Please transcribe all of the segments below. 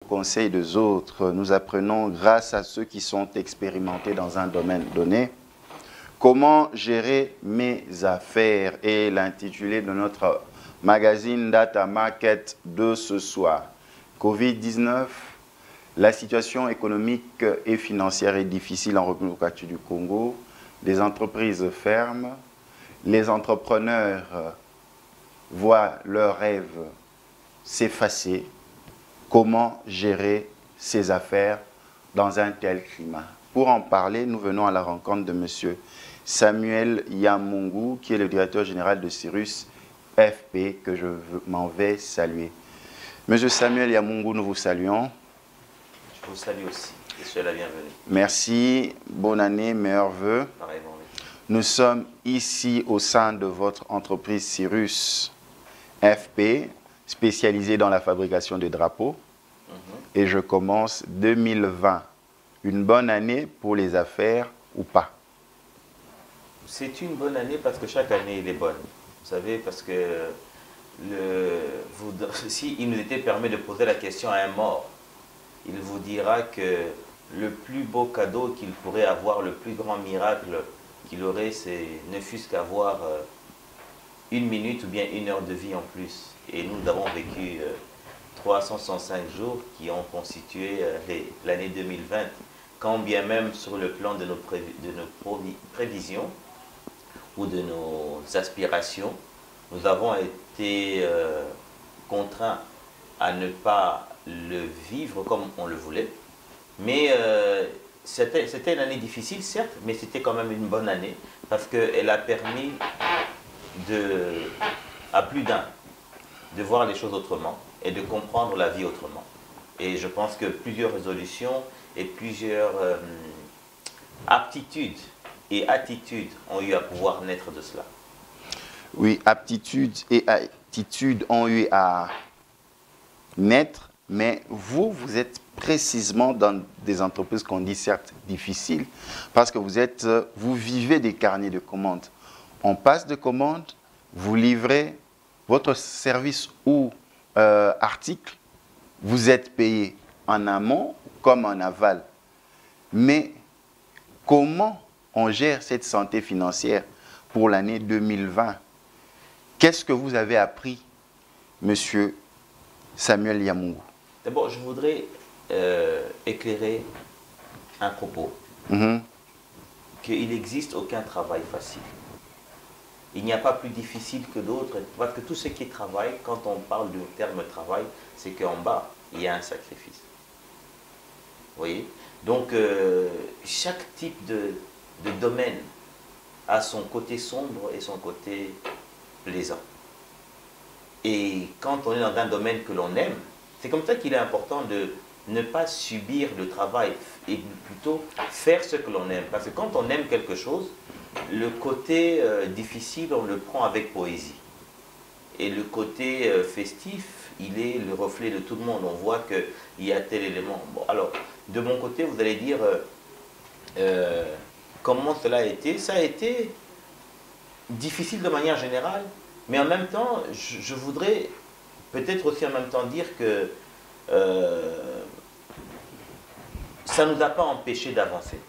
conseils des autres. Nous apprenons grâce à ceux qui sont expérimentés dans un domaine donné. Comment gérer mes affaires est l'intitulé de notre magazine Data Market de ce soir. Covid-19, la situation économique et financière est difficile en République du Congo. Les entreprises ferment, les entrepreneurs voient leurs rêves s'effacer. Comment gérer ses affaires dans un tel climat? Pour en parler, nous venons à la rencontre de M. Samuel Yamungu, qui est le directeur général de Cyrus FP, que je m'en vais saluer. Monsieur Samuel Yamungu, nous vous saluons. Je vous salue aussi et soyez la bienvenue. Merci, bonne année, meilleurs vœux. Pareillement, oui. Nous sommes ici au sein de votre entreprise Cyrus FP, spécialisée dans la fabrication de drapeaux. Et je commence 2020. Une bonne année pour les affaires ou pas? C'est une bonne année parce que chaque année, elle est bonne. Vous savez, parce que si il nous était permis de poser la question à un mort, il vous dira que le plus beau cadeau qu'il pourrait avoir, le plus grand miracle qu'il aurait, c'est ne fût-ce qu'avoir une minute ou bien une heure de vie en plus. Et nous avons vécu 365 jours qui ont constitué l'année 2020, quand bien même sur le plan de nos prévisions ou de nos aspirations, nous avons été contraints à ne pas le vivre comme on le voulait. Mais c'était une année difficile, certes, mais c'était quand même une bonne année parce qu'elle a permis à plus d'un de voir les choses autrement et de comprendre la vie autrement. Et je pense que plusieurs résolutions et plusieurs aptitudes et attitudes ont eu à pouvoir naître de cela. Oui, aptitudes et attitudes ont eu à naître, mais vous êtes précisément dans des entreprises qu'on dit certes difficiles, parce que vous vivez des carnets de commandes. On passe de commandes, vous livrez votre service ou article, vous êtes payé en amont comme en aval. Mais comment on gère cette santé financière pour l'année 2020? Qu'est-ce que vous avez appris, Monsieur Samuel Yamungu? D'abord, je voudrais éclairer un propos. Qu'il n'existe aucun travail facile. Il n'y a pas plus difficile que d'autres, parce que tout ce qui est travail, quand on parle du terme travail, c'est qu'en bas, il y a un sacrifice. Vous voyez? Donc, chaque type de domaine a son côté sombre et son côté plaisant. Et quand on est dans un domaine que l'on aime, c'est comme ça qu'il est important de ne pas subir le travail et plutôt faire ce que l'on aime. Parce que quand on aime quelque chose, le côté difficile, on le prend avec poésie. Et le côté festif, il est le reflet de tout le monde. On voit qu'il y a tel élément. Bon, alors, de mon côté, vous allez dire comment cela a été. Ça a été difficile de manière générale, mais en même temps, je voudrais peut-être aussi en même temps dire que ça ne nous a pas empêché d'avancer.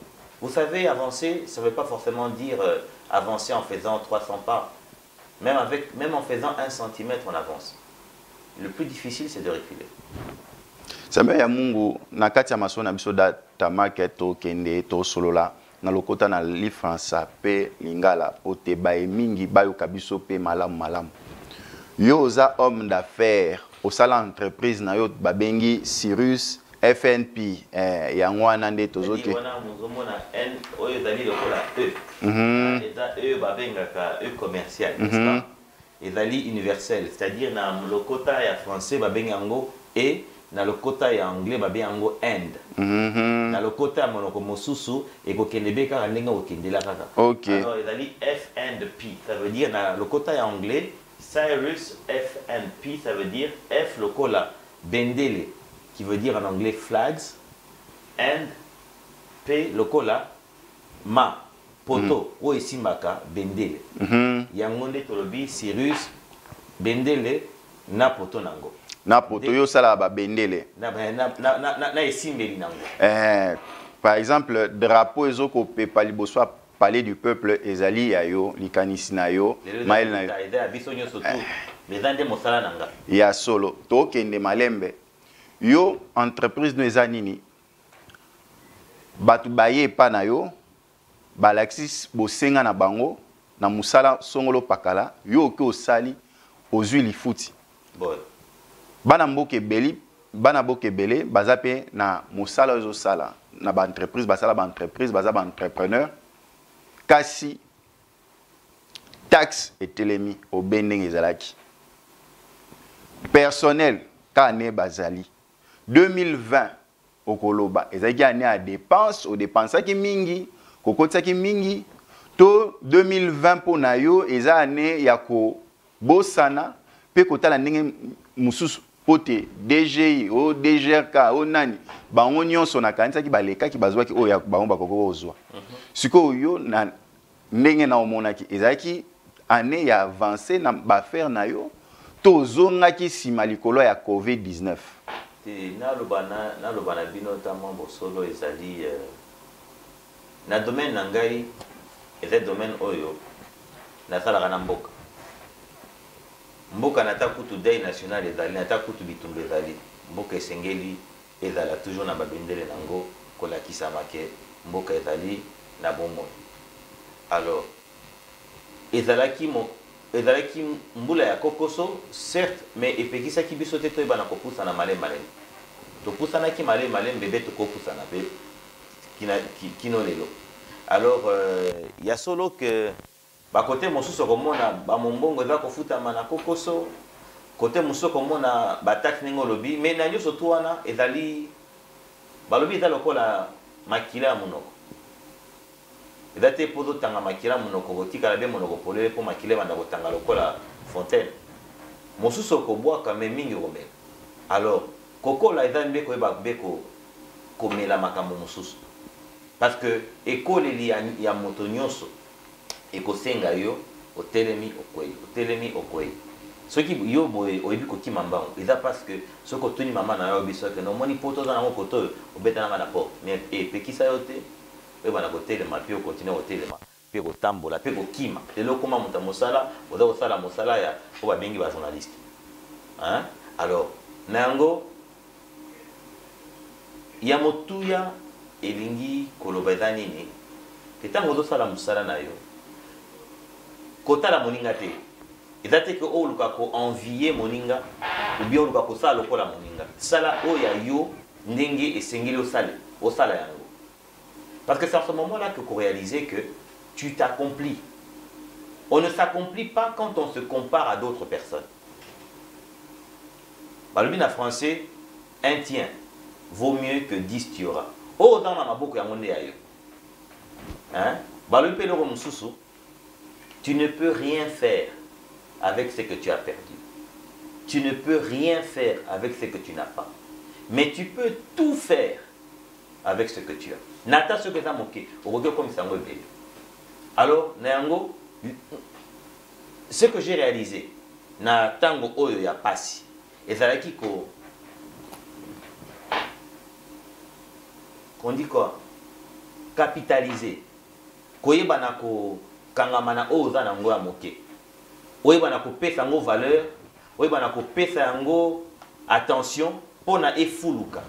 Vous savez, avancer, ça ne veut pas forcément dire avancer en faisant 300 pas. Même en faisant 1 centimètre, on avance. Le plus difficile, c'est de reculer. Samuel Yamungu, na kati ya maso na biso data market to kende to solola na lokota na li França pe lingala ote bae mingi bayo kabiso pe malamu. Yo oza homme d'affaires au sala entreprise na yo babengi Cyrus FNP yango wana nde tozoke commercial, n'est-ce pas? Ezali universel, c'est-à-dire na lokota ya français babengi yango et na lokota ya anglais babengi yango end. Na lokota ya monoko mosusu ekokende be kaka ndenge okendela kaka. Alors ezali F&P, ça veut dire na lokota ya anglais Cyrus F&P, ça veut dire F lokola bendele, qui veut dire en anglais flags, and P lokola ma poto o esimbaka bendele. Yango nde tolobi Cyrus bendele na poto nango. Na poto yo sala ba bendele. Na esimbeli nango. Par exemple, drapeau ezoko pe paliboso parler du peuple ezali ya yo likanisi na yo mael na yo. Ya solo to kende malembe. Yo entreprise no ezanini. Batu baye pa na yo balaxis bosenga na bango na musala songolo pakala yo ke osali ozwi lifuti. Bon. Bana mboke beli bana boke belé baza pe na musala ozo sala na ba entreprise basala ba entreprise baza ba entrepreneur kasi taxe etelemi au bendeng ezalaki personnel kane bazali 2020 okoloba ezalaki année à dépense au dépensaki mingi kokotsaki mingi to 2020 pona yo eza année ya ko bosana pe kotala ndenge mususu pote DGI o DGRK o nani bango nyonso na kanisa ki baleka ki bazwaki o ya bango bakoko ozwa siko yo na ndenge na omonaki ezaki année ya avancé na ba faire na yo to zongaki sima likolo ya COVID-19 na lobana bino tamo bosolo ezali na domaine na ngai eza domaine oyo na sala kana mboka nata kutu deuil national ezali nata kutu bitumba ezali mboka esengeli ezala toujours na babendele nango kolakisa make mboka ezali na bomoi. Alors ezalaki mbula ya kokoso certes mais epekisaki biso te toyeba na kopusa na malem topusanaki malem bebe tokopusa na be kino lelo. Alors ya solo que ba côté mosusu komona ba mombongo eza kofutama na kokoso côté mosusu komona ba taxe ningo lobi mais na nyoso to wana ezali balobi eza lokola makila munoko ezate pozo tanga makila munoko kotika la be monoko polele po makile banda kotanga lokola fontaine mosusu ko bwaka me mingi komela. Alors kokola eza mbe ko eba beko komela makambo mosusu parce que école ya moto nyonso ekosenga yo otelemi okwei soki yo boye oyebi kokima mbango eza parce que soko tuni mama na yo biso ke no moni poto za nango koto obeta na porte mais epekisa yo te oyeba na kotelema pe okontinue kotelema pe kotambola pe kokima lelo koma moto mosala oza kosala mosala ya po babengi ba journaliste hein. Alors nango ya motuya elingi koloba eza nini ke ntango ozosala mosala na yo kotala moninga te ezate ke o luka ko envier moninga ou bien luka ko sala lokola moninga sala oya yo ndenge esengeli osala yango parce que c'est à ce moment-là que vous réalisez que tu t'accomplis. On ne s'accomplit pas quand on se compare à d'autres personnes. Balbina français, un tien vaut mieux que 10 tu auras. Oh, dans ma boucle, il y a mon ayo. Hein? Balbina mususu. Tu ne peux rien faire avec ce que tu as perdu. Tu ne peux rien faire avec ce que tu n'as pas. Mais tu peux tout faire avec ce que tu as. Nata ce que tu as moqué. Comme ça, alors, Nango, ce que j'ai réalisé, na tango oyo ya pasi, ezalaki ko. On dit quoi? Capitaliser. Koyeba na ko kangamana oza na ngo ya moke. Oyeba na ko pesa ngo valeur, oyeba na ko pesa yango attention pona efuluka.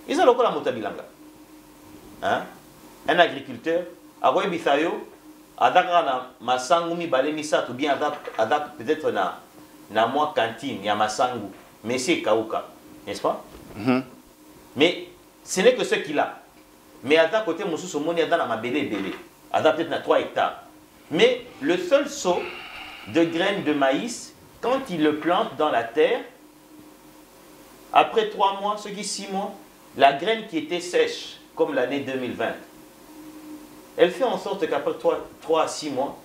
Isa lokola motabilanga. Hein? Un agriculteur akoyebi sayo adaka na masangu mi balemi sato bien adak peut-être na moi cantine ya masangu mais c'est kauka, n'est-ce pas? Mais ce n'est que ce qu'il a. Mais à côté mususu moni ada na mabele belé. Ada peut-être na 3 hectares. Mais le seul seau de graines de maïs, quand il le plante dans la terre, après 3 mois, ce qui 6 mois, la graine qui était sèche, comme l'année 2020, elle fait en sorte qu'après 3 à 6 mois,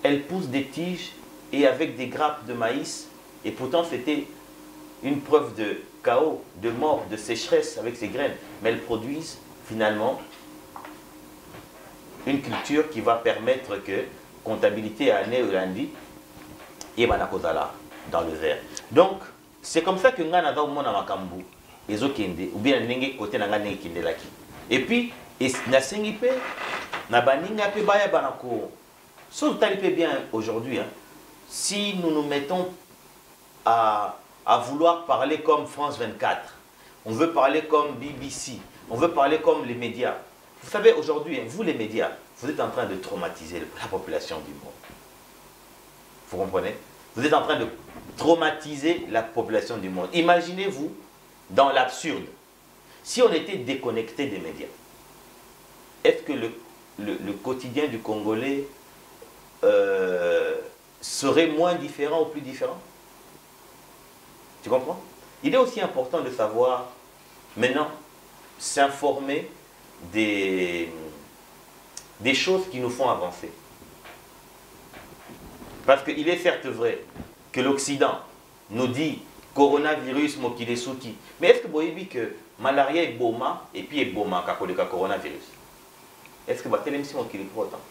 elle pousse des tiges et avec des grappes de maïs. Et pourtant, c'était une preuve de chaos, de mort, de sécheresse avec ces graines. Mais elles produisent finalement une culture qui va permettre que comptabilité année ou lundi et banakozala dans le verre. Donc c'est comme ça que nga naza omona makambo ezokende ou bien ndenge côté na nga ndenge kindelaki. Et puis nasengi pe na baninga pe baya banako so tali pe bien aujourd'hui hein, si nous nous mettons à vouloir parler comme France 24, on veut parler comme BBC, on veut parler comme les médias. Vous savez aujourd'hui, vous les médias, vous êtes en train de traumatiser la population du monde. Vous comprenez? Vous êtes en train de traumatiser la population du monde. Imaginez-vous dans l'absurde. Si on était déconnecté des médias, est-ce que le quotidien du Congolais serait moins différent ou plus différent? Tu comprends? Il est aussi important de savoir, maintenant, s'informer des choses qui nous font avancer. Parce qu'il est certes vrai que l'Occident nous dit coronavirus mokile souki. Mais est-ce que vous voyez que malaria est boma et puis est boma quand le coronavirus? Est-ce que vous avez si mokile pour autant?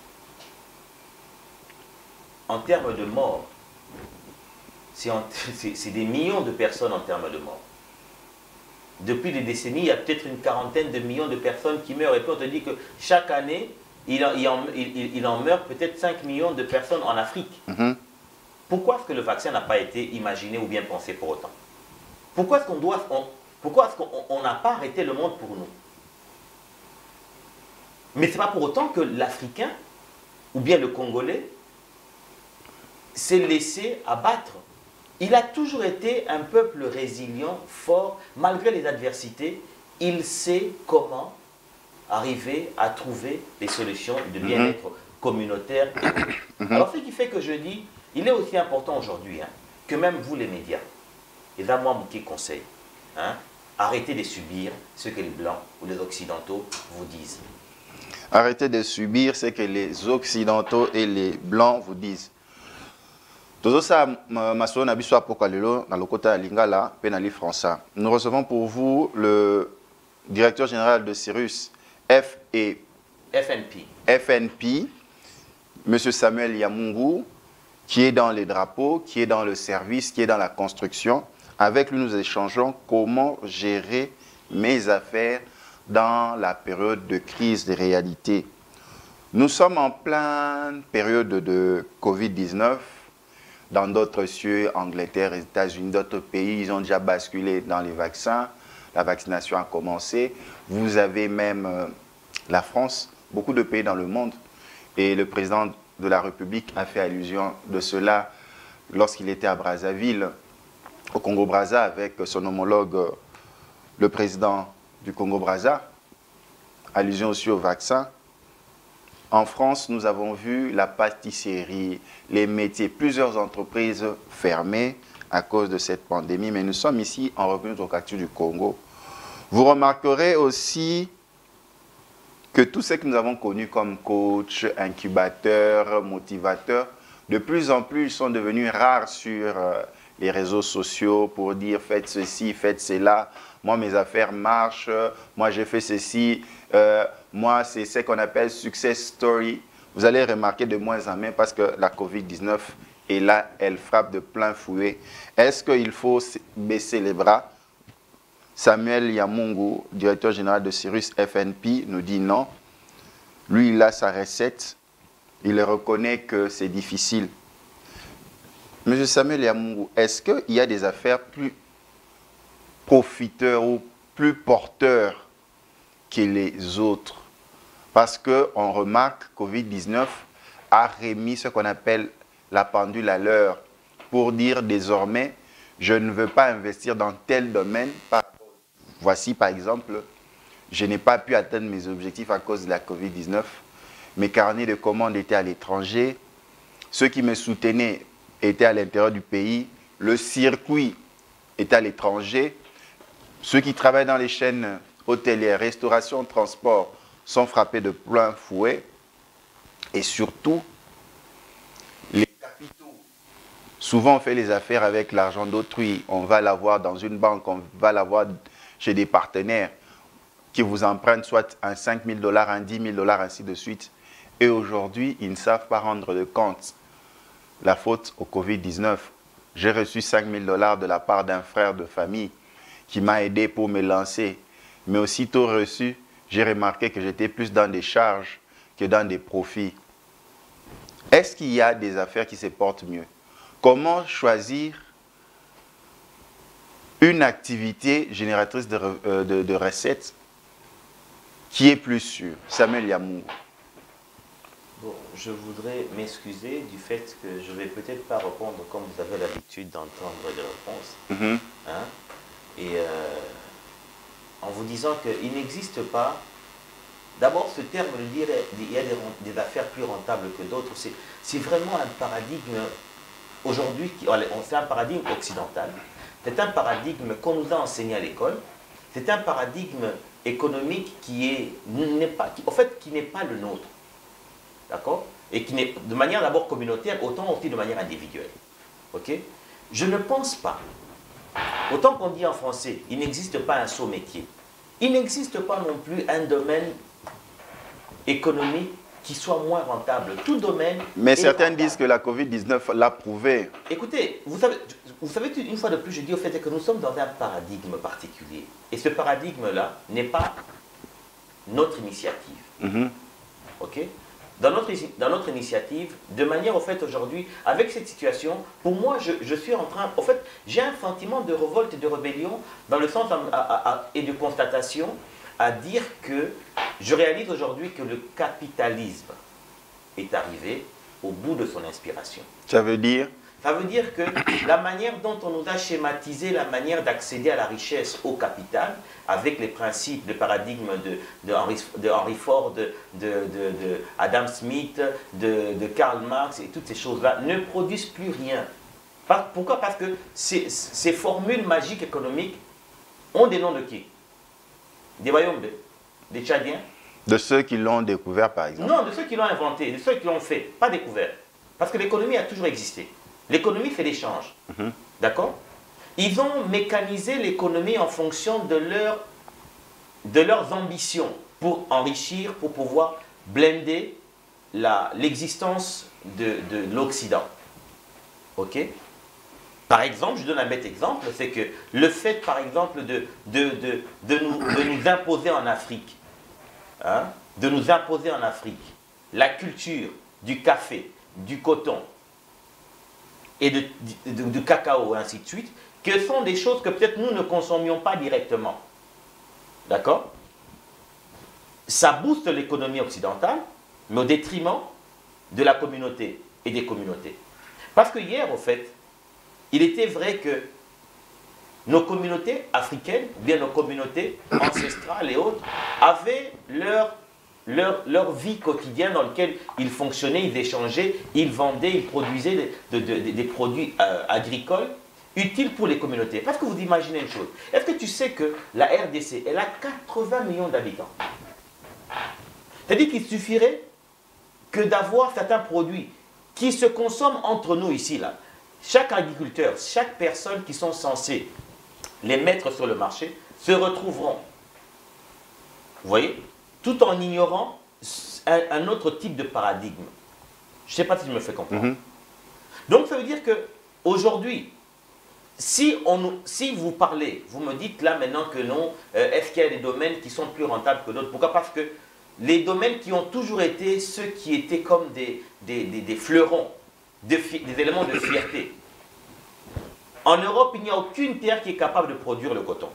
En termes de mort, c'est des millions de personnes en termes de mort. Depuis des décennies, il y a peut-être une quarantaine de millions de personnes qui meurent. Et puis on te dit que chaque année, il en meurt peut-être 5 millions de personnes en Afrique. Pourquoi est-ce que le vaccin n'a pas été imaginé ou bien pensé pour autant? Pourquoi est-ce qu'on n'a pas arrêté le monde pour nous? Mais ce n'est pas pour autant que l'Africain ou bien le Congolais s'est laissé abattre. Il a toujours été un peuple résilient, fort, malgré les adversités. Il sait comment arriver à trouver des solutions de bien-être communautaire. Alors ce qui fait que je dis, il est aussi important aujourd'hui hein, que même vous les médias, et là moi mon petit conseil, hein, arrêtez de subir ce que les Blancs ou les Occidentaux vous disent. Arrêtez de subir ce que les Occidentaux et les Blancs vous disent. Nous recevons pour vous le directeur général de Cyrus FNP, M. Samuel Yamungu, qui est dans les drapeaux, qui est dans le service, qui est dans la construction. Avec lui, nous échangeons comment gérer mes affaires dans la période de crise des réalités. Nous sommes en pleine période de Covid-19. Dans d'autres cieux, Angleterre, États-Unis, d'autres pays, ils ont déjà basculé dans les vaccins. La vaccination a commencé. Vous avez même la France, beaucoup de pays dans le monde. Et le président de la République a fait allusion de cela lorsqu'il était à Brazzaville, au Congo-Brazza, avec son homologue, le président du Congo-Brazza. Allusion aussi au vaccin. En France, nous avons vu la pâtisserie, les métiers, plusieurs entreprises fermées à cause de cette pandémie. Mais nous sommes ici en République démocratique du Congo. Vous remarquerez aussi que tous ceux que nous avons connus comme coach, incubateurs, motivateurs, de plus en plus sont devenus rares sur les réseaux sociaux pour dire faites ceci, faites cela. Moi, mes affaires marchent. Moi, j'ai fait ceci. Moi, c'est ce qu'on appelle success story. Vous allez remarquer de moins en moins parce que la Covid-19 est là, elle frappe de plein fouet. Est-ce qu'il faut baisser les bras? Samuel Yamungu, directeur général de Cyrus FNP, nous dit non. Lui, il a sa recette. Il reconnaît que c'est difficile. Monsieur Samuel Yamungu, est-ce qu'il y a des affaires plus profiteurs ou plus porteurs que les autres? Parce qu'on remarque que Covid-19 a remis ce qu'on appelle la pendule à l'heure pour dire désormais, je ne veux pas investir dans tel domaine. Voici par exemple, je n'ai pas pu atteindre mes objectifs à cause de la Covid-19. Mes carnets de commandes étaient à l'étranger. Ceux qui me soutenaient étaient à l'intérieur du pays. Le circuit est à l'étranger. Ceux qui travaillent dans les chaînes hôtelières, restauration, transport sont frappés de plein fouet. Et surtout, les capitaux. Souvent, on fait les affaires avec l'argent d'autrui. On va l'avoir dans une banque, on va l'avoir chez des partenaires qui vous empruntent soit un 5 000 $, un 10 000 $, ainsi de suite. Et aujourd'hui, ils ne savent pas rendre de compte. La faute au Covid-19. J'ai reçu 5 000 $ de la part d'un frère de famille qui m'a aidé pour me lancer. Mais aussitôt reçu, j'ai remarqué que j'étais plus dans des charges que dans des profits. Est-ce qu'il y a des affaires qui se portent mieux? Comment choisir une activité génératrice de recettes qui est plus sûre? Samuel Yamour. Bon, je voudrais m'excuser du fait que je ne vais peut-être pas répondre comme vous avez l'habitude d'entendre les réponses. Hein? Et en vous disant qu'il n'existe pas, d'abord ce terme de dire il y a des affaires plus rentables que d'autres, c'est vraiment un paradigme aujourd'hui, c'est un paradigme occidental, c'est un paradigme qu'on nous a enseigné à l'école, c'est un paradigme économique qui n'est pas le nôtre. D'accord? Et qui n'est de manière d'abord communautaire, autant aussi de manière individuelle. Ok? Je ne pense pas, autant qu'on dit en français, il n'existe pas un saut métier. Il n'existe pas non plus un domaine économique qui soit moins rentable. Tout domaine. Mais certains disent que la Covid-19 l'a prouvé. Écoutez, vous savez, une fois de plus, je dis au fait que nous sommes dans un paradigme particulier. Et ce paradigme-là n'est pas notre initiative. Ok? Dans notre initiative, de manière au fait aujourd'hui, avec cette situation, pour moi, je suis en train, au fait, j'ai un sentiment de révolte et de rébellion dans le sens et de constatation à dire que je réalise aujourd'hui que le capitalisme est arrivé au bout de son inspiration. Ça veut dire? Ça veut dire que la manière dont on nous a schématisé la manière d'accéder à la richesse, au capital, avec les principes, le paradigme de Henry Ford, de Adam Smith, de Karl Marx et toutes ces choses-là, ne produisent plus rien. Pourquoi? Parce que ces formules magiques économiques ont des noms de qui? Des Bayombe, des Tchadiens? De ceux qui l'ont découvert, par exemple? Non, de ceux qui l'ont inventé, de ceux qui l'ont fait, pas découvert. Parce que l'économie a toujours existé. L'économie fait l'échange. D'accord? Ils ont mécanisé l'économie en fonction de leurs ambitions pour enrichir, pour pouvoir blender l'existence de l'Occident. Ok? Par exemple, je donne un bête exemple, c'est que le fait, par exemple, de nous imposer en Afrique, hein, de nous imposer en Afrique la culture du café, du coton et du cacao, et ainsi de suite, que sont des choses que peut-être nous ne consommions pas directement. D'accord? Ça booste l'économie occidentale, mais au détriment de la communauté et des communautés. Parce que hier, au fait, il était vrai que nos communautés africaines, bien nos communautés ancestrales et autres, avaient leur vie quotidienne dans laquelle ils fonctionnaient, ils échangeaient, ils vendaient, ils produisaient des produits agricoles utiles pour les communautés. Parce que vous imaginez une chose, est-ce que tu sais que la RDC, elle a 80 millions d'habitants? C'est-à-dire qu'il suffirait que d'avoir certains produits qui se consomment entre nous ici, là. Chaque agriculteur, chaque personne qui sont censées les mettre sur le marché se retrouveront, vous voyez, tout en ignorant un autre type de paradigme. Je ne sais pas si je me fais comprendre. Donc ça veut dire qu'aujourd'hui, si vous parlez, vous me dites là maintenant que non, est-ce qu'il y a des domaines qui sont plus rentables que d'autres? Pourquoi? Parce que les domaines qui ont toujours été ceux qui étaient comme des fleurons, des éléments de fierté. En Europe, il n'y a aucune terre qui est capable de produire le coton.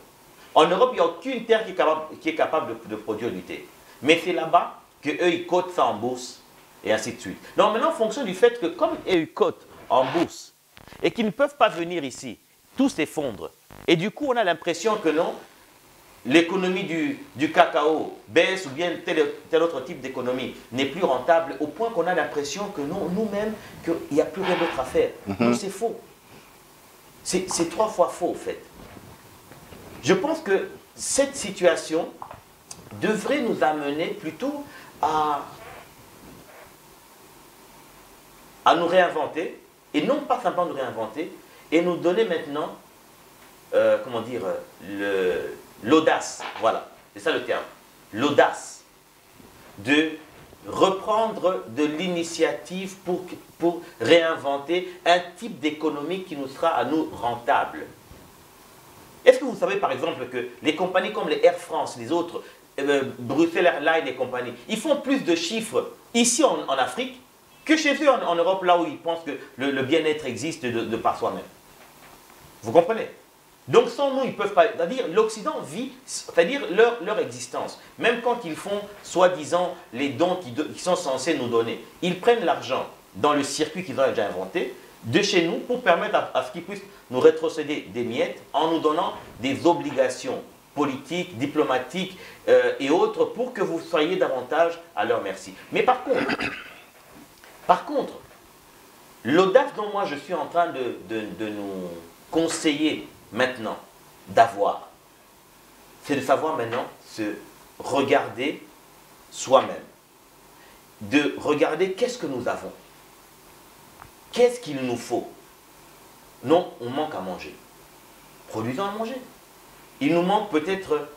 En Europe, il n'y a aucune terre qui est capable de produire du thé. Mais c'est là-bas qu'eux, ils cotent ça en bourse, et ainsi de suite. Donc maintenant, en fonction du fait que comme eux, ils cotent en bourse, et qu'ils ne peuvent pas venir ici, tout s'effondre. Et du coup, on a l'impression que non, l'économie du cacao baisse ou bien tel autre type d'économie n'est plus rentable au point qu'on a l'impression que non, nous-mêmes, qu'il n'y a plus rien d'autre à faire. Non, c'est faux. C'est 3 fois faux, en fait. Je pense que cette situation devrait nous amener plutôt à nous réinventer, et non pas simplement nous réinventer, et nous donner maintenant, comment dire, l'audace, voilà, c'est ça le terme, l'audace de reprendre de l'initiative pour réinventer un type d'économie qui nous sera à nous rentable. Est-ce que vous savez par exemple que les compagnies comme les Air France, les autres, Bruxelles Airlines et compagnie, ils font plus de chiffres ici en Afrique que chez eux en Europe, là où ils pensent que le bien-être existe de par soi-même. Vous comprenez? Donc sans nous, ils ne peuvent pas... C'est-à-dire l'Occident vit, c'est-à-dire leur existence. Même quand ils font, soi-disant, les dons qu'ils sont censés nous donner, ils prennent l'argent dans le circuit qu'ils ont déjà inventé, de chez nous, pour permettre à ce qu'ils puissent nous rétrocéder des miettes en nous donnant des obligations politiques, diplomatiques et autres pour que vous soyez davantage à leur merci. Mais par contre, l'audace dont moi je suis en train de nous conseiller maintenant d'avoir, c'est de savoir maintenant se regarder soi-même, de regarder qu'est-ce que nous avons, qu'est-ce qu'il nous faut. Non, on manque à manger. Produisons à manger. Il nous manque peut-être,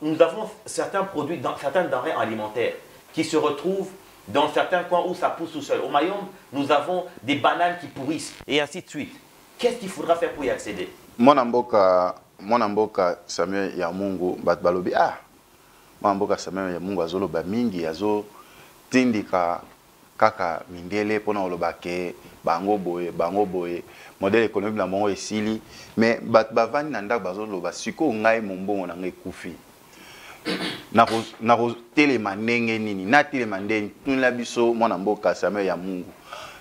nous avons certains produits, certains denrées alimentaires qui se retrouvent dans certains coins où ça pousse tout seul. Au Mayombe, nous avons des bananes qui pourrissent et ainsi de suite. Qu'est-ce qu'il faudra faire pour y accéder? Mon amboka Samuel Yamungu batbalobi mon amboka Samuel Yamungu azolo ba mingi azo tindika kaka mindele pona olobake bango boye modèle économique na mongo esili mais bat bavani na ndako bazolo ba siko ngai mombongo na ngai kufi na telema ndenge nini na telema ndenge tunla biso mon amboka Samuel Yamungu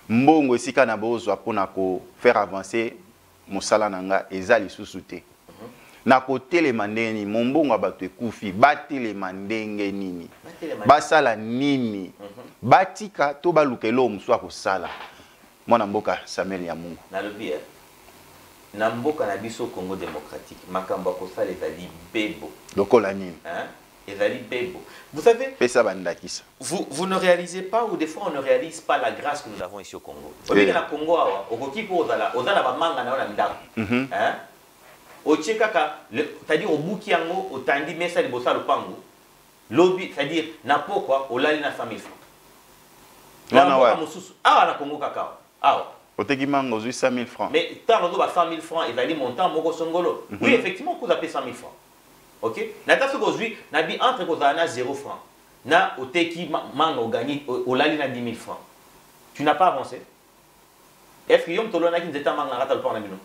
mbongo esika na bozwa pona ko faire avancer mosala nanga ezali susute na ko telema ndenge nini mombongo bato ekufi batelema ndenge nini basala nini batika to balukelo musu akosala mwana mboka Samuel Yamungu nalobi na mboka na biso Congo démocratique makambo akosala ezali bebo lokola nini ezali bebo. Vous savez, vous ne réalisez pas, ou des fois on ne réalise pas la grâce que nous avons ici au Congo. Au Congo, c'est-à-dire au Bukiango, au Tandi Mesa de Bossa le Pango, lobby, c'est-à dire na pourquoi au lali na 100 000 francs. Ah, na Congo cacao. Ah. Au Tegimango, 100 000 francs. Mais tant on a 100 000 francs, il va dire montant Moko Songolo. Oui, effectivement, vous appelez 100 000 francs. Ok? Nata aujourd'hui, nabi entre Kozana 0 francs. Na oteki mango gagné au lali na 10 000 francs. Tu n'as pas avancé. Est-ce que yom tolona ki nzeta manga rata le pan na bino?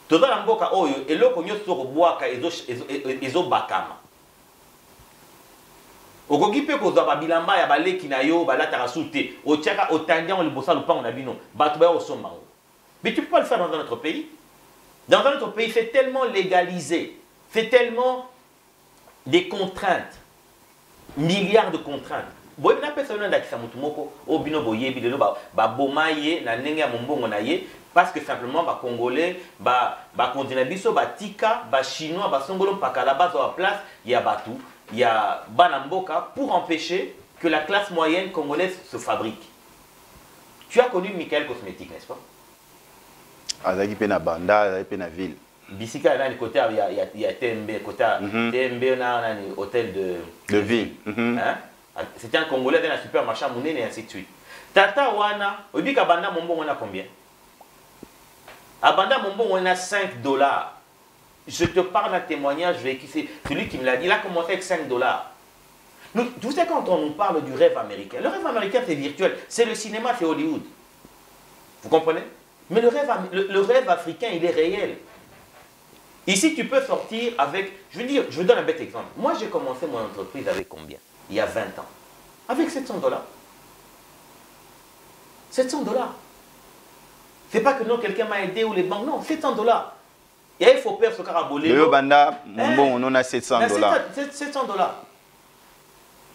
Toza na mboka oyo eloko nyoso ko boaka ezo bakama. Okoki pe kozwa ba bilamba ya baleki na yo balata rasute otiaka otandia on libosa le pan na bino. Batu ba osomba. Mais tu peux pas le faire dans notre pays. Dans notre pays, c'est tellement légalisé. C'est tellement des contraintes, milliards de contraintes. Boye na personne ndakisa mutu moko obino boye bilelo ba bomaye na ndenge ya mombongo na ye parce que simplement ba congolais ba kontina biso ba tika ba chinois ba songolo mpaka la base à place ya batu ya bana mboka pour empêcher que la classe moyenne congolaise se fabrique. Tu as connu Michael Cosmétique, n'est-ce pas? Azaki pe na banda, azaki pe na ville. Bisika na côté il y a TMB côté TMB na hôtel de ville. Hein? C'était un Congolais dans un supermarché à Mounene et ainsi de suite. Tata Wana, on dit qu'à Banda Mombo on a combien? À Banda Mombo on a 5 $. Je te parle d'un témoignage vécu, c'est celui qui me l'a dit. Il a commencé avec 5 $. Nous, tu sais quand on nous parle du rêve américain, le rêve américain c'est virtuel, c'est le cinéma, c'est Hollywood. Vous comprenez? Mais le rêve africain il est réel. Ici, tu peux sortir avec... Je veux dire, je vous donne un bête exemple. Moi, j'ai commencé mon entreprise avec combien? Il y a 20 ans. Avec 700 $. 700 $. C'est pas que non, quelqu'un m'a aidé ou les banques. Non, 700 $. Et il faut perdre ce carabolé. Le banda, bon, on a 700 $. 700 $.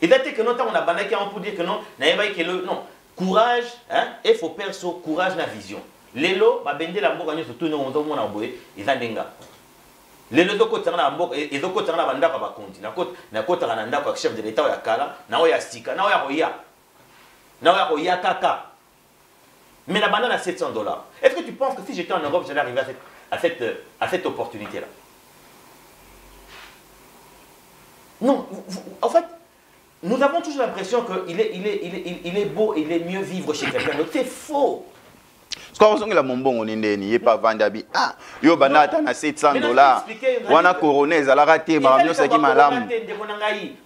Et d'ailleurs que non, on a bandé pour dire que non, non. Courage, hein? Il faut perdre ce courage, la vision. Lelo, bah, bende la mboka surtout nous on a envoyé, ils ont denga. Les loko tanga mboka et loko tanga banda ba konti na kota na ndako chef de l'état ya kala na oya stika na oya roya kaka. Mais la banda à 700 $. Est-ce que tu penses que si j'étais en Europe j'allais arriver à cette opportunité là? Non, en fait nous avons toujours l'impression qu'il est beau, il est mieux vivre chez quelqu'un d'autre. C'est faux. Parce que la mombon on est pas vendabi. Ah, yo banata na $700. Wana coronaise ala raté ma mio saki malamu.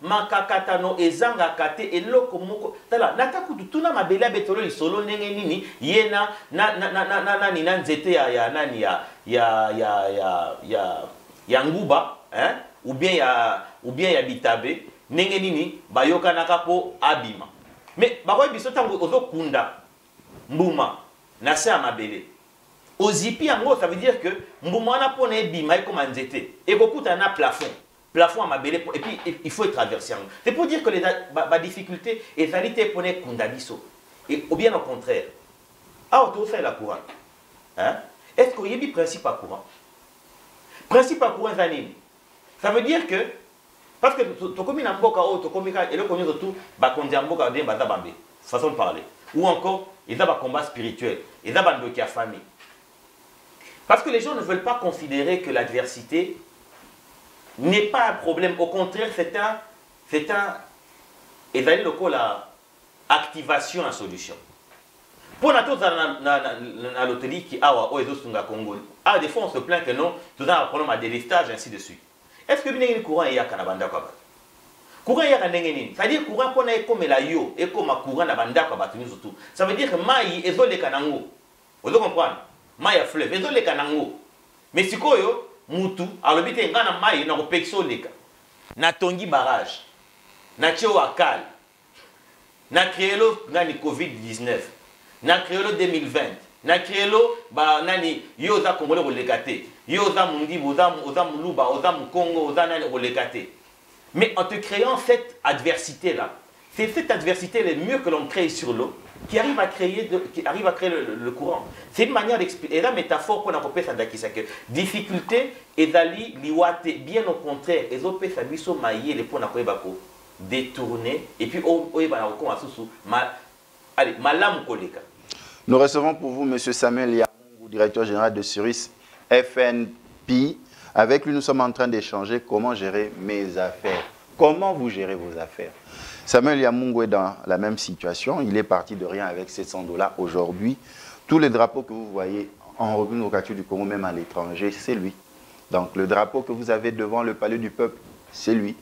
Makakata no ezanga kate eloko moko. Tala natakutu tuna mabela betolo lisolo ndenge nini yena na nina nzete ya nani ya nguba, hein? Ou bien ya bitabe ndenge nini bayoka nakapo abima. Mais bakoy biso tango ozokunda mbuma na se amabele. Ozipi yango, ça veut dire que mbuma na pona ebima eko manzete. Eko kuta na plafond. Plafond amabele et puis il faut y traverser. C'est pour dire que les difficulté estalité pona kunda biso. Et ou bien au contraire. Ah, on fait la courant. Hein? Est-ce qu'il y a des principes à courant? Principe à courant zanini. Ça veut dire que parce que tu commis na mboka o to commis et le connaît tout ba kondia mboka de ba bambe. Façon de parler. Ou encore ils ont un combat spirituel, ils ont un famille. Parce que les gens ne veulent pas considérer que l'adversité n'est pas un problème. Au contraire, c'est un la activation en solution. Pour nous, dans l'hôtel qui a au Congo, des fois on se plaint que non, tout un problème à délestage, ainsi de suite. Est-ce que vous avez un courant et Kanabanda Kabat? Courant ya kanengeni, c'est-à-dire courant pona comme la yo et comme courant na banda kwa batuni surtout. Ça veut dire que mai ezole kanango. Vous comprenez? Mai ya fleuve ezole kanango. Mais sikoyo mutu alobite ngana mai na kopexo leka. Na tongi barrage. Na tio akal. Na créelo ngani Covid-19. Na créelo 2020. Na créelo ba nani yo za kongole kolekate. Yo za mundi oza muluba oza mukongo oza nani kolekate. Mais en te créant cette adversité-là, c'est cette adversité le mieux que l'on crée sur l'eau qui arrive à créer le courant. C'est une manière d'expliquer. Et la métaphore qu'on a compris, c'est que difficulté et dali liwate, bien au contraire, les autres ça biso maillé les points bako détourner et puis allez malam koleka. Nous recevons pour vous M. Samuel Yamungu, directeur général de Suris FNP. Avec lui, nous sommes en train d'échanger comment gérer mes affaires. Comment vous gérez vos affaires? Samuel Yamungu est dans la même situation. Il est parti de rien avec $700. Aujourd'hui, tous les drapeaux que vous voyez en revenu locatif du Congo, même à l'étranger, c'est lui. Donc, le drapeau que vous avez devant le palais du peuple, c'est lui.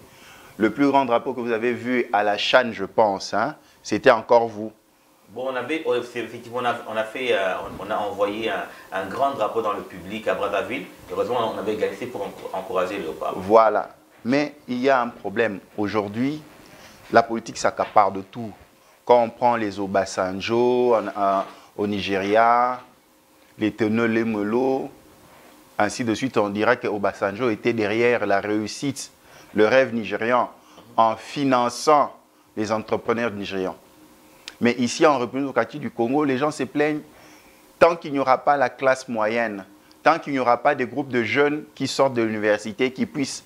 Le plus grand drapeau que vous avez vu à la Chane, je pense, hein, c'était encore vous. Bon, effectivement, on a envoyé un grand drapeau dans le public à Brazzaville. Heureusement, on avait gagné pour encourager le peuple. Voilà. Mais il y a un problème. Aujourd'hui, la politique s'accapare de tout. Quand on prend les Obasanjo au Nigeria, les Tenole Molo, ainsi de suite, on dirait que Obasanjo était derrière la réussite, le rêve nigérian, en finançant les entrepreneurs nigérians. Mais ici, en République démocratique du Congo, les gens se plaignent tant qu'il n'y aura pas la classe moyenne, tant qu'il n'y aura pas des groupes de jeunes qui sortent de l'université, qui puissent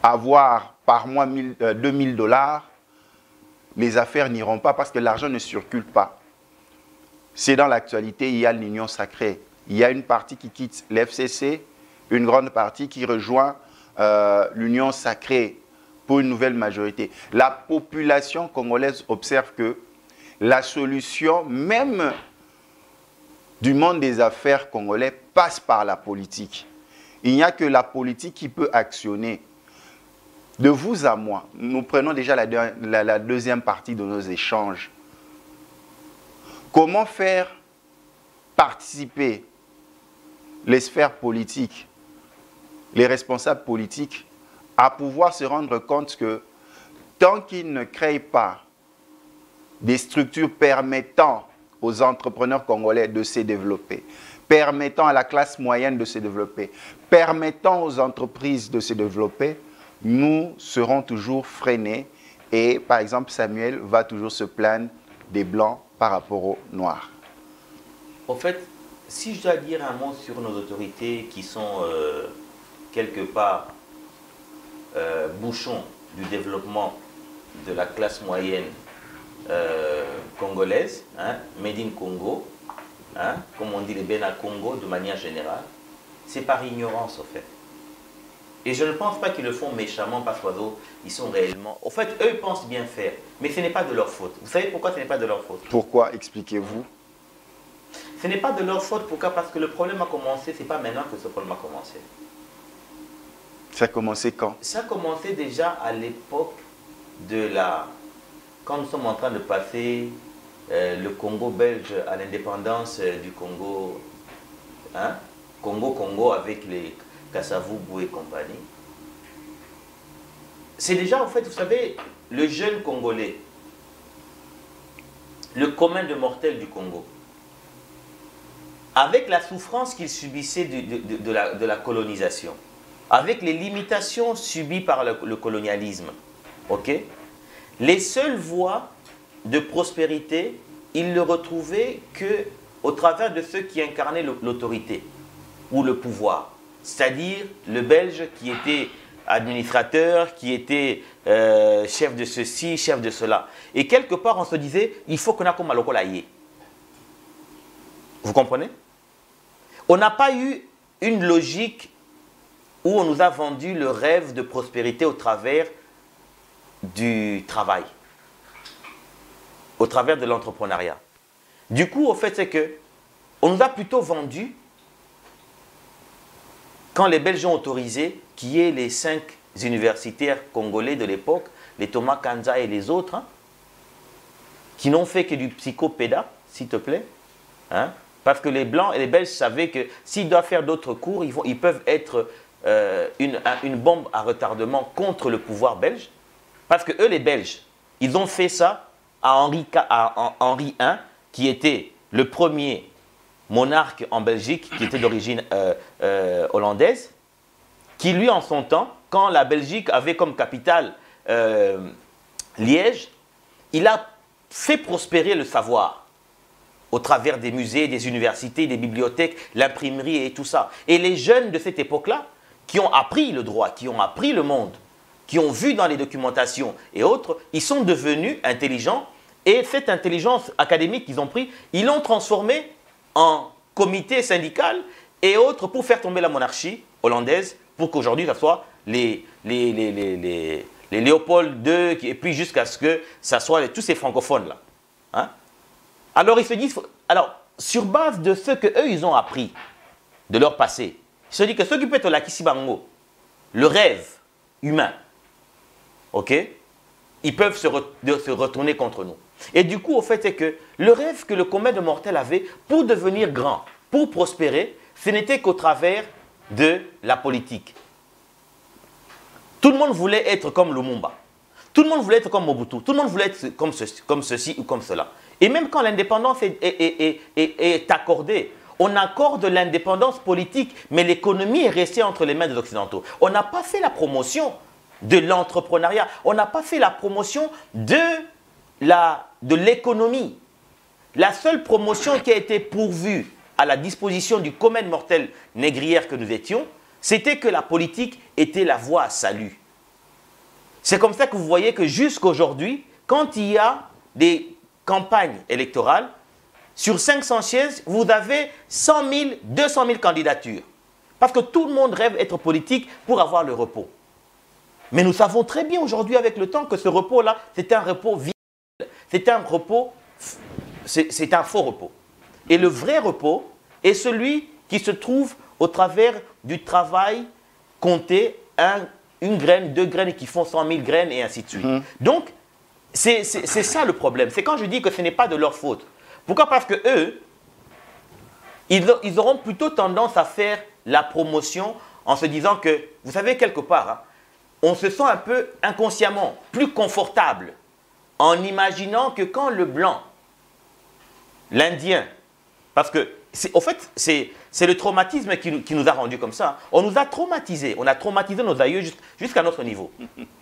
avoir par mois $2000, les affaires n'iront pas parce que l'argent ne circule pas. C'est dans l'actualité, il y a l'Union sacrée. Il y a une partie qui quitte l'FCC, une grande partie qui rejoint l'Union sacrée pour une nouvelle majorité. La population congolaise observe que la solution même du monde des affaires congolais passe par la politique. Il n'y a que la politique qui peut actionner. De vous à moi, nous prenons déjà la deuxième partie de nos échanges. Comment faire participer les sphères politiques, les responsables politiques, à pouvoir se rendre compte que tant qu'ils ne créent pas des structures permettant aux entrepreneurs congolais de se développer, permettant à la classe moyenne de se développer, permettant aux entreprises de se développer, nous serons toujours freinés. Et par exemple, Samuel va toujours se plaindre des Blancs par rapport aux Noirs. En fait, si je dois dire un mot sur nos autorités qui sont quelque part bouchons du développement de la classe moyenne congolaise, hein, Made in Congo, hein, comme on dit les Bénin Congo de manière générale, c'est par ignorance au fait. Et je ne pense pas qu'ils le font méchamment parce qu'ils sont réellement... En fait, eux pensent bien faire, mais ce n'est pas de leur faute. Vous savez pourquoi ce n'est pas de leur faute? Pourquoi? Expliquez-vous. Ce n'est pas de leur faute. Pourquoi? Parce que le problème a commencé, ce n'est pas maintenant que ce problème a commencé. Ça a commencé quand? Ça a commencé déjà à l'époque de la... Quand nous sommes en train de passer le Congo belge à l'indépendance du Congo, hein? Congo avec les Kasavubu et compagnie. C'est déjà, en fait, vous savez, le jeune Congolais, le commun de mortels du Congo, avec la souffrance qu'il subissait de la colonisation, avec les limitations subies par le colonialisme, ok? Les seules voies de prospérité, il le retrouvait que au travers de ceux qui incarnaient l'autorité ou le pouvoir. C'est-à-dire le Belge qui était administrateur, qui était chef de ceci, chef de cela. Et quelque part, on se disait, il faut qu'on a comme Maloko Laïe. Vous comprenez? On n'a pas eu une logique où on nous a vendu le rêve de prospérité au travers du travail, au travers de l'entrepreneuriat. Du coup, au fait, c'est que on nous a plutôt vendu, quand les Belges ont autorisé, qu'il y ait les 5 universitaires congolais de l'époque, les Thomas Kanza et les autres, hein, qui n'ont fait que du psychopéda, s'il te plaît, hein, parce que les Blancs et les Belges savaient que s'ils doivent faire d'autres cours, ils peuvent être une bombe à retardement contre le pouvoir belge. Parce que eux, les Belges, ils ont fait ça à Henri I, qui était le premier monarque en Belgique, qui était d'origine hollandaise, qui lui, en son temps, quand la Belgique avait comme capitale Liège, il a fait prospérer le savoir au travers des musées, des universités, des bibliothèques, l'imprimerie et tout ça. Et les jeunes de cette époque-là, qui ont appris le droit, qui ont appris le monde, qui ont vu dans les documentations et autres, ils sont devenus intelligents. Et cette intelligence académique qu'ils ont pris, ils l'ont transformée en comité syndical et autres pour faire tomber la monarchie hollandaise, pour qu'aujourd'hui, ça soit les Léopold II, et puis jusqu'à ce que ça soit tous ces francophones-là. Hein? Alors, ils se disent, alors, sur base de ce qu'eux, ils ont appris de leur passé, ils se disent que ceux qui peuvent être la Kisibango, le rêve humain, ok, ils peuvent se retourner contre nous. Et du coup, au fait, c'est que le rêve que le commun de mortels avait pour devenir grand, pour prospérer, ce n'était qu'au travers de la politique. Tout le monde voulait être comme Lumumba. Tout le monde voulait être comme Mobutu. Tout le monde voulait être comme ceci ou comme cela. Et même quand l'indépendance est accordée, on accorde l'indépendance politique, mais l'économie est restée entre les mains des Occidentaux. On n'a pas fait la promotion de l'entrepreneuriat. On n'a pas fait la promotion de l'économie. La seule promotion qui a été pourvue à la disposition du commun mortel négrière que nous étions, c'était que la politique était la voie à salut. C'est comme ça que vous voyez que jusqu'aujourd'hui, quand il y a des campagnes électorales, sur 500 chaises, vous avez 100 000, 200 000 candidatures. Parce que tout le monde rêve d'être politique pour avoir le repos. Mais nous savons très bien aujourd'hui avec le temps que ce repos-là, c'est un repos vide. C'est un repos, c'est un faux repos. Et le vrai repos est celui qui se trouve au travers du travail compté, une graine, 2 graines qui font 100 000 graines et ainsi de suite. Donc, c'est ça le problème. C'est quand je dis que ce n'est pas de leur faute. Pourquoi? Parce que eux, ils auront plutôt tendance à faire la promotion en se disant que, vous savez, quelque part, hein, on se sent un peu inconsciemment plus confortable en imaginant que quand le blanc, l'Indien, parce que, au fait, c'est le traumatisme qui nous a rendus comme ça. On nous a traumatisés. On a traumatisé nos aïeux jusqu'à notre niveau.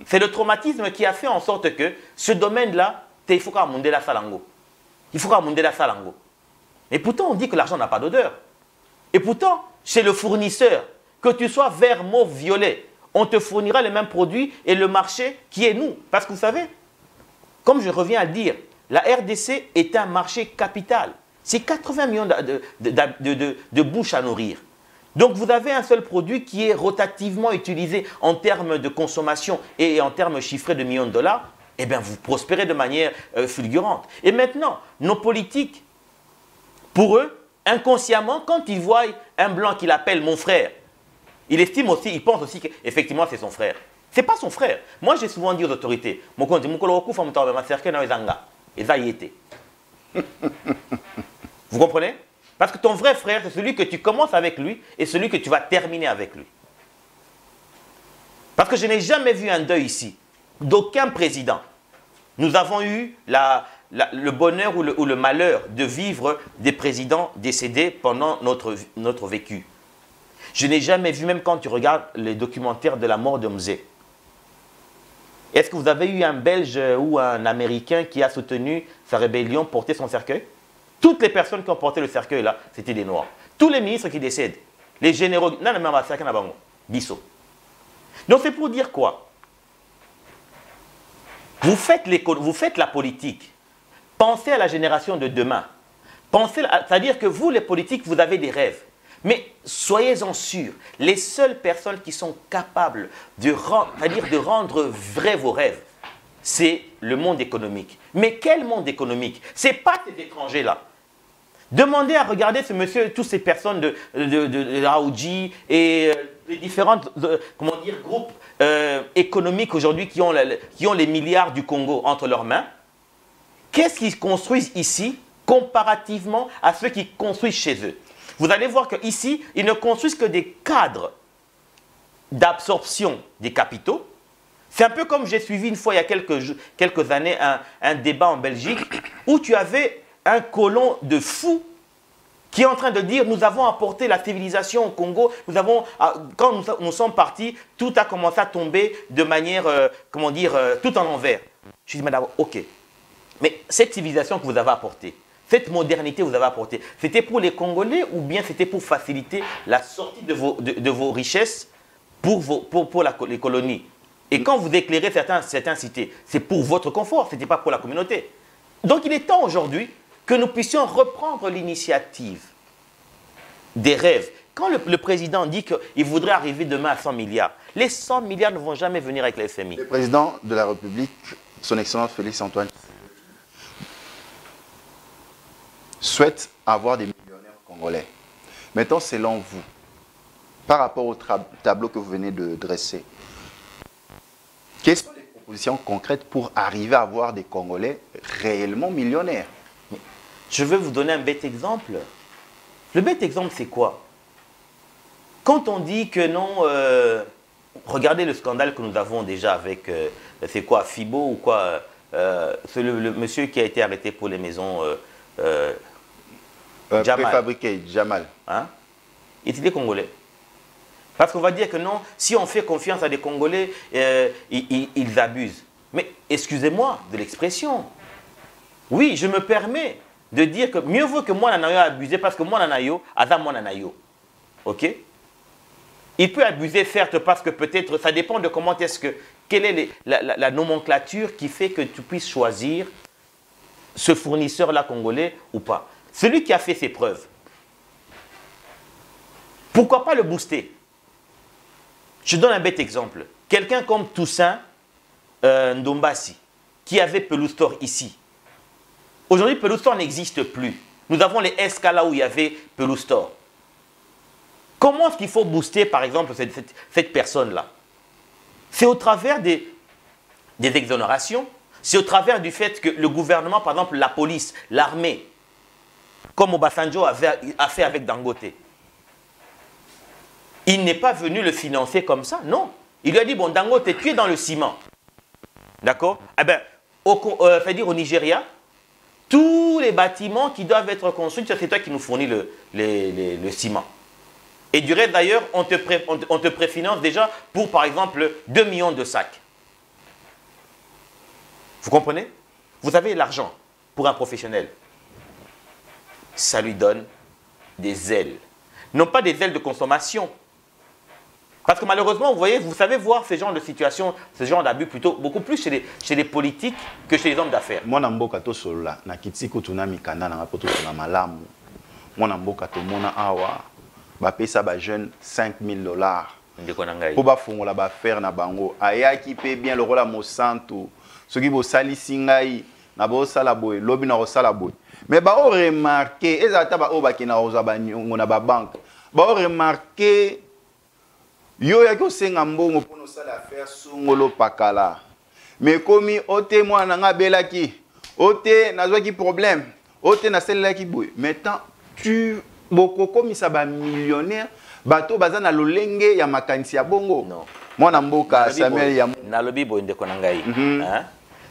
C'est le traumatisme qui a fait en sorte que ce domaine-là, il faut qu'on monte la salango. Il faut qu'on monte la salango. Et pourtant, on dit que l'argent n'a pas d'odeur. Et pourtant, chez le fournisseur, que tu sois vert, mauve, violet, on te fournira les mêmes produits et le marché qui est nous. Parce que vous savez, comme je reviens à le dire, la RDC est un marché capital. C'est 80 millions de bouches à nourrir. Donc vous avez un seul produit qui est rotativement utilisé en termes de consommation et en termes chiffrés de millions de dollars, eh bien vous prospérez de manière fulgurante. Et maintenant, nos politiques, pour eux, inconsciemment, quand ils voient un blanc qu'il appelle mon frère, il estime aussi, il pense aussi qu'effectivement c'est son frère. Ce n'est pas son frère. Moi j'ai souvent dit aux autorités, vous comprenez? Parce que ton vrai frère, c'est celui que tu commences avec lui et celui que tu vas terminer avec lui. Parce que je n'ai jamais vu un deuil ici, d'aucun président. Nous avons eu le bonheur ou le malheur de vivre des présidents décédés pendant notre vécu. Je n'ai jamais vu, même quand tu regardes les documentaires de la mort de Mzee. Est-ce que vous avez eu un Belge ou un Américain qui a soutenu sa rébellion, porter son cercueil? Toutes les personnes qui ont porté le cercueil là, c'était des Noirs. Tous les ministres qui décèdent, les généraux, donc c'est pour dire quoi? Vous faites la politique. Pensez à la génération de demain. C'est-à-dire que vous, les politiques, vous avez des rêves. Mais soyez-en sûrs, les seules personnes qui sont capables de rendre vrais vos rêves, c'est le monde économique. Mais quel monde économique? Ce n'est pas ces étrangers-là. Demandez à regarder ce monsieur, toutes ces personnes de Aoudji et les différents groupes économiques aujourd'hui qui ont les milliards du Congo entre leurs mains. Qu'est-ce qu'ils construisent ici comparativement à ceux qui construisent chez eux? Vous allez voir qu'ici, ils ne construisent que des cadres d'absorption des capitaux. C'est un peu comme j'ai suivi une fois il y a quelques années un débat en Belgique où tu avais un colon de fou qui est en train de dire nous avons apporté la civilisation au Congo, quand nous sommes partis, tout a commencé à tomber de manière, tout en envers. Je dis, madame, ok, mais cette civilisation que vous avez apportée, cette modernité que vous avez apportée, c'était pour les Congolais ou bien c'était pour faciliter la sortie de vos richesses pour les colonies? Et quand vous éclairez certaines cités, c'est pour votre confort, ce n'était pas pour la communauté. Donc il est temps aujourd'hui que nous puissions reprendre l'initiative des rêves. Quand le président dit qu'il voudrait arriver demain à 100 milliards, les 100 milliards ne vont jamais venir avec la FMI. Le président de la République, son Excellence Félix Antoine, souhaite avoir des millionnaires congolais. Maintenant, selon vous, par rapport au tableau que vous venez de dresser, quelles sont les propositions concrètes pour arriver à avoir des Congolais réellement millionnaires? Je vais vous donner un bête exemple. Le bête exemple, c'est quoi? Quand on dit que non, regardez le scandale que nous avons déjà avec, c'est quoi, Fibo ou quoi, c'est le monsieur qui a été arrêté pour les maisons Jamal. Préfabriqué, Jamal. Hein? Il était congolais. Parce qu'on va dire que non, si on fait confiance à des Congolais, ils abusent. Mais excusez-moi de l'expression. Oui, je me permets de dire que mieux vaut que moi n'anayo abusé parce que moi n'anayo, Adam moi n'anayo. Ok? Il peut abuser certes parce que peut-être, ça dépend de comment est-ce que, quelle est la nomenclature qui fait que tu puisses choisir ce fournisseur-là congolais ou pas. Celui qui a fait ses preuves, pourquoi pas le booster? Je donne un bête exemple. Quelqu'un comme Toussaint Ndombasi, qui avait Pelouse Store ici. Aujourd'hui, Pelouse Store n'existe plus. Nous avons les SK là où il y avait Pelouse Store. Comment est-ce qu'il faut booster, par exemple, cette personne-là? C'est au travers des exonérations, c'est au travers du fait que le gouvernement, par exemple, la police, l'armée, comme Obasanjo a fait avec Dangote, il n'est pas venu le financer comme ça, non. Il lui a dit, bon, Dangote, tu es dans le ciment. D'accord? Eh bien, c'est-à-dire au Nigeria, tous les bâtiments qui doivent être construits, c'est toi qui nous fournis le ciment. Et du reste, d'ailleurs, on te préfinance déjà pour, par exemple, 2 millions de sacs. Vous comprenez? Vous avez l'argent pour un professionnel. Ça lui donne des ailes. Non pas des ailes de consommation. Parce que malheureusement, vous voyez, vous savez voir ce genre de situation, ce genre d'abus plutôt beaucoup plus chez les politiques que chez les hommes d'affaires. Moi, namboka to sola na kitiko tuna mikanda na rapoto na malamu. Moi namboka to mona awa bapesa ba jeune $5 000 ndeko na ngai pour bafongola ba faire na bango ayaki pe bien le rôle mosantu soki bo salisi ngai na bo sala boy lobi na sala boy mais ba o remarquer ezata ba o bakina oza ba nyongo na ba banque ba o remarquer yo ya ko senga mbongo pour no sala affaire songolo pakala mais komi ote mwana nga belaki ote nazwaki problème ote na selaki boy maintenant tu boko komisa ba millionnaire bato baza na lolenge ya makanisi ya bongo non mwana mboka Samuel ya na lobi boy ndeko na ngai hein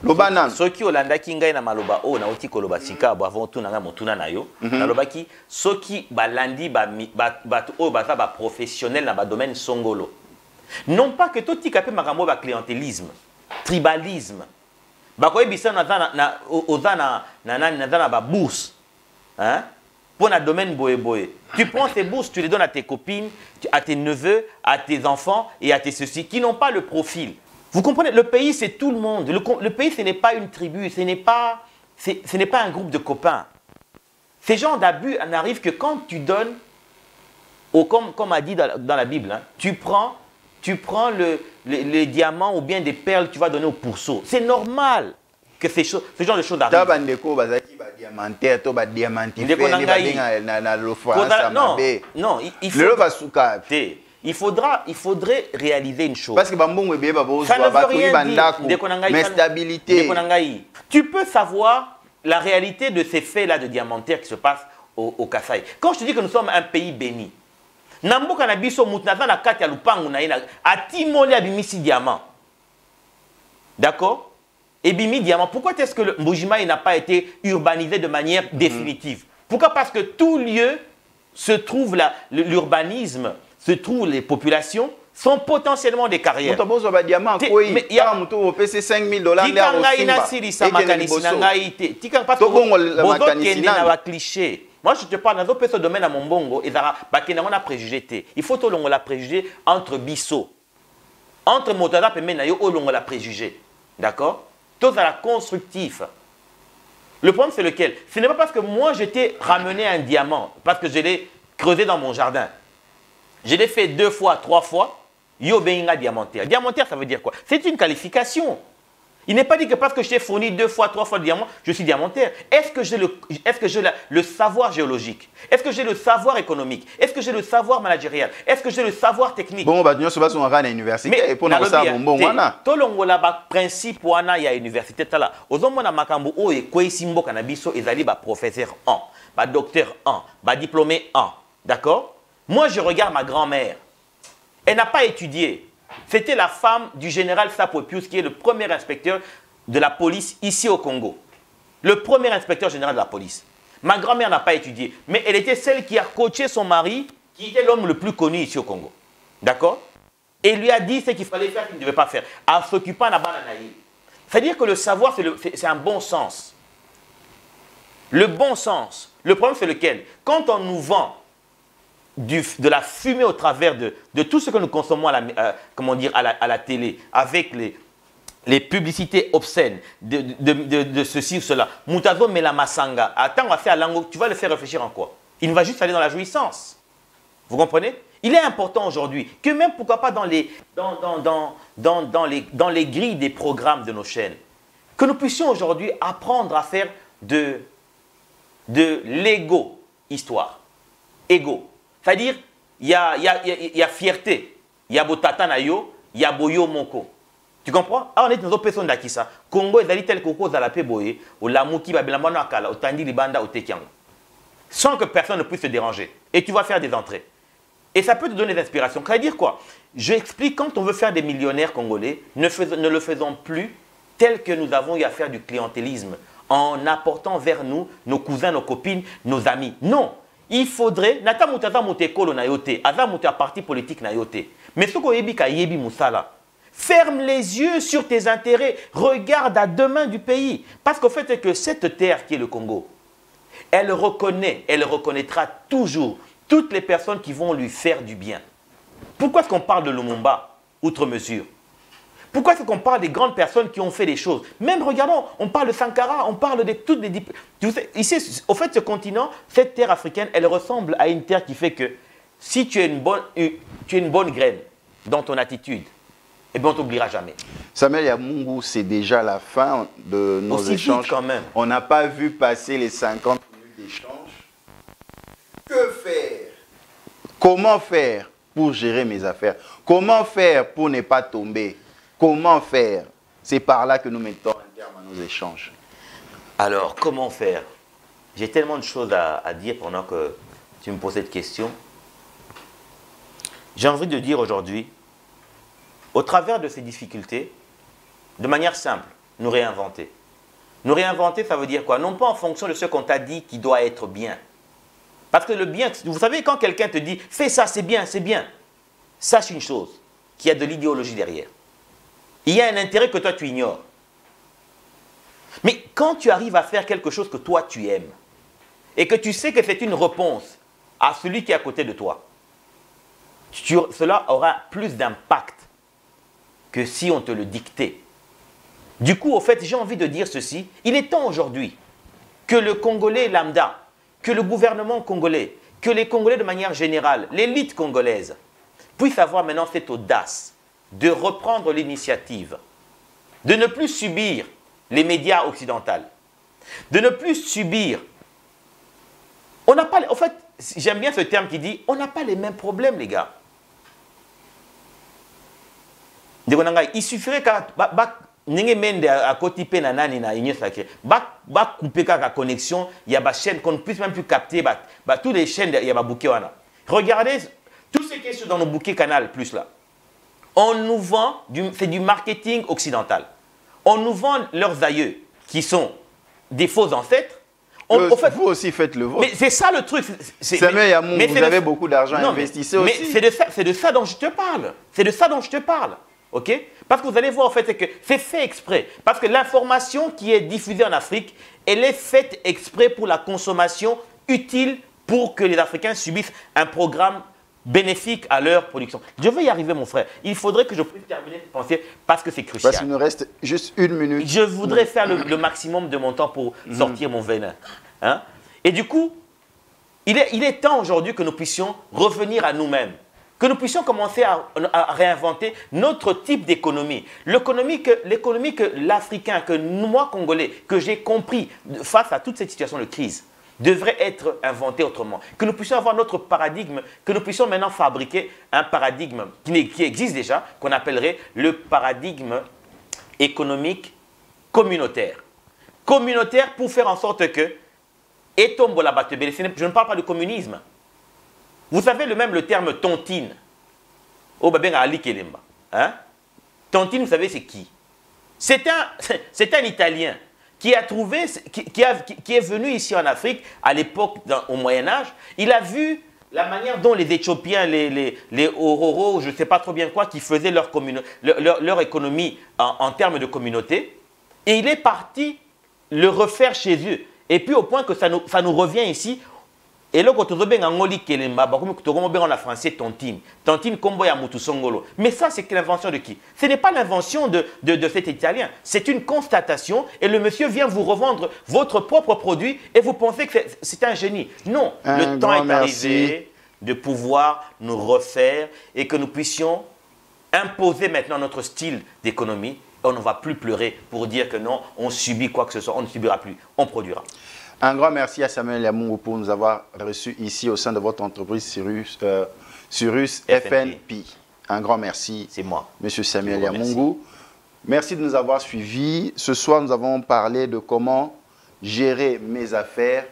lobana soki olandaki ngai na maloba o na oti koloba sika bo avant tout na ngai motuna na yo na lobaki soki balandi bato o baza ba professionnel na ba domaine songolo non pas que toti kapé makambo ba clientélisme tribalisme bakoyebisa na ozana na ba bourse hein pour un domaine boé. Tu prends ces bourses, tu les donnes à tes copines, à tes neveux, à tes enfants et à tes ceux-ci qui n'ont pas le profil. Vous comprenez? Le pays, c'est tout le monde. Le pays, ce n'est pas une tribu, ce n'est pas un groupe de copains. Ces genres d'abus n'arrivent que quand tu donnes, comme a dit dans la Bible, hein, tu prends les diamants ou bien des perles, tu vas donner au pourceau. C'est normal que ce genre de choses arrivent. Non, il faudrait réaliser une chose. Parce que ça ne veut rien dire. Mais stabilité. Tu peux savoir la réalité de ces faits-là de diamantaires qui se passent au Kasaï. Quand je te dis que nous sommes un pays béni, Namboka na biso mutnaza na kati ya lupangu na ina atimoli abimisi diamant. D'accord? Et Bimi Diamant, pourquoi est-ce que le Mbujima n'a pas été urbanisé de manière définitive? Pourquoi? Parce que tout lieu se trouve l'urbanisme, se trouvent les populations, sont potentiellement des carrières. Mais il y a moi, je te parle dans ce domaine à mon bongo, il faut que l'on la préjugé entre Bisso, entre Motada et Menayo, l'on la préjugé. D'accord? Tout ça constructif. Le problème, c'est lequel? Ce n'est pas parce que moi, j'étais ramené un diamant, parce que je l'ai creusé dans mon jardin. Je l'ai fait 2 fois, 3 fois. Yo benga diamantaire. Diamantaire, ça veut dire quoi? C'est une qualification. Il n'est pas dit que parce que je t'ai fourni 2 fois, 3 fois le diamant, je suis diamantaire. Est-ce que j'ai le savoir géologique? Est-ce que j'ai le savoir économique? Est-ce que j'ai le savoir managérial? Est-ce que j'ai le savoir technique? Bon, bah, nous sommes à l'université. Pour nous, ça, bon, tolongola ba principe wana ya université tala. Ozomona makambo o e kwesimbo kanabiso ezali ba professeur 1, ba docteur 1, ba diplômé 1. D'accord? Moi, je regarde ma grand-mère. Elle n'a pas étudié. C'était la femme du général Sapo Pius, qui est le premier inspecteur de la police ici au Congo. Le premier inspecteur général de la police. Ma grand-mère n'a pas étudié, mais elle était celle qui a coaché son mari, qui était l'homme le plus connu ici au Congo. D'accord? Et il lui a dit ce qu'il fallait faire, qu'il ne devait pas faire, en s'occupant d'un bananaï. C'est-à-dire que le savoir, c'est un bon sens. Le bon sens. Le problème, c'est lequel? Quand on nous vend de la fumée au travers de tout ce que nous consommons à la télé, avec les publicités obscènes de ceci ou cela. Moutazo Melamasanga, attends, on va faire lango, tu vas le faire réfléchir en quoi? Il va juste aller dans la jouissance. Vous comprenez? Il est important aujourd'hui que même, pourquoi pas, dans les grilles des programmes de nos chaînes, que nous puissions aujourd'hui apprendre à faire de l'égo-histoire. Égo. C'est-à-dire, il y a fierté, il y a botata na yo, il y a boyo moko. Tu comprends? Ah, on est dans une personne d'Akissa. Congo est allé tel koko dans la boye, au lamuki babelamano akala, au tandi libanda, au tekiango. Sans que personne ne puisse te déranger. Et tu vas faire des entrées. Et ça peut te donner des inspirations. Ça veut dire quoi? J'explique, quand on veut faire des millionnaires congolais, ne le faisons plus tel que nous avons eu à faire du clientélisme, en apportant vers nous nos cousins, nos copines, nos amis. Non. Il faudrait, nata mutaza mutekolo na yote, aza muta parti politique na yote. Mais ce qu'on yebi ka yebi musala, ferme les yeux sur tes intérêts, regarde à demain du pays. Parce qu'au fait, c'est que cette terre qui est le Congo, elle reconnaîtra toujours toutes les personnes qui vont lui faire du bien. Pourquoi est-ce qu'on parle de Lumumba, outre mesure? Pourquoi est-ce qu'on parle des grandes personnes qui ont fait des choses? Même, regardons, on parle de Sankara, on parle de toutes les... Ici, au fait, ce continent, cette terre africaine, elle ressemble à une terre qui fait que si tu es une bonne graine dans ton attitude, eh bien, on ne t'oubliera jamais. Samuel Yamungu, c'est déjà la fin de nos Aussi échanges. vite quand même. On n'a pas vu passer les 50 minutes d'échange. Que faire? Comment faire pour gérer mes affaires? Comment faire pour ne pas tomber? Comment faire? C'est par là que nous mettons un terme à nos échanges. Alors, comment faire? J'ai tellement de choses à dire pendant que tu me poses cette question. J'ai envie de dire aujourd'hui, au travers de ces difficultés, de manière simple, nous réinventer. Nous réinventer, ça veut dire quoi? Non pas en fonction de ce qu'on t'a dit qui doit être bien. Parce que le bien, vous savez, quand quelqu'un te dit « fais ça, c'est bien », sache une chose, qu'il y a de l'idéologie derrière. Il y a un intérêt que toi tu ignores. Mais quand tu arrives à faire quelque chose que toi tu aimes, et que tu sais que c'est une réponse à celui qui est à côté de toi, cela aura plus d'impact que si on te le dictait. Du coup, au fait, j'ai envie de dire ceci. Il est temps aujourd'hui que le Congolais lambda, que le gouvernement congolais, que les Congolais de manière générale, l'élite congolaise, puissent avoir maintenant cette audace de reprendre l'initiative, de ne plus subir les médias occidentaux, de ne plus subir. On n'a pas, en fait, j'aime bien ce terme qui dit, on n'a pas les mêmes problèmes, les gars. Il suffirait qu'à couper la connexion, il y a des chaînes qu'on ne puisse même plus capter, toutes les chaînes, il y a des bouquets. Regardez tout ce qui est dans nos bouquets Canal Plus là. On nous vend, c'est du marketing occidental. On nous vend leurs aïeux, qui sont des faux ancêtres. Vous aussi faites le vôtre. Mais c'est ça le truc. Samuel Yamungu, vous avez beaucoup d'argent, investissez aussi. Mais c'est de ça dont je te parle. C'est de ça dont je te parle. Ok? Parce que vous allez voir, en fait, que c'est fait exprès. Parce que l'information qui est diffusée en Afrique, elle est faite exprès pour la consommation utile pour que les Africains subissent un programme bénéfique à leur production. Je vais y arriver, mon frère. Il faudrait que je puisse terminer cette pensée parce que c'est crucial. Parce qu'il nous reste juste 1 minute. Je voudrais faire le maximum de mon temps pour sortir mon venin. Hein? Et du coup, il est temps aujourd'hui que nous puissions revenir à nous-mêmes. Que nous puissions commencer à réinventer notre type d'économie. L'économie que l'Africain, que moi, Congolais, que j'ai compris face à toute cette situation de crise, devrait être inventé autrement. Que nous puissions avoir notre paradigme, que nous puissions maintenant fabriquer un paradigme qui existe déjà, qu'on appellerait le paradigme économique communautaire. Communautaire pour faire en sorte que, je ne parle pas de communisme. Vous savez le terme tontine. Hein? Tontine, vous savez c'est qui? C'est un Italien qui a trouvé, qui est venu ici en Afrique à l'époque, au Moyen-Âge. Il a vu la manière dont les Éthiopiens, les Ororo, je ne sais pas trop bien quoi, qui faisaient leur économie en termes de communauté. Et il est parti le refaire chez eux. Et puis au point que ça nous revient ici. Et là, quand on a en français tontine. Tontine kombo ya mutu songolo. Mais ça, c'est l'invention de qui? Ce n'est pas l'invention de cet Italien. C'est une constatation et le monsieur vient vous revendre votre propre produit et vous pensez que c'est un génie. Non, le temps est arrivé de pouvoir nous refaire et que nous puissions imposer maintenant notre style d'économie. On ne va plus pleurer pour dire que non, on subit quoi que ce soit. On ne subira plus, on produira. Un grand merci à Samuel Yamungu pour nous avoir reçus ici au sein de votre entreprise Cyrus FNP. Un grand merci. C'est moi. Monsieur Samuel Yamungu. Merci de nous avoir suivis. Ce soir, nous avons parlé de comment gérer mes affaires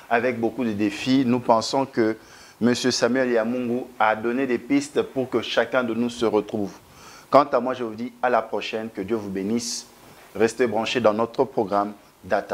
avec beaucoup de défis. Nous pensons que Monsieur Samuel Yamungu a donné des pistes pour que chacun de nous se retrouve. Quant à moi, je vous dis à la prochaine. Que Dieu vous bénisse. Restez branchés dans notre programme Data.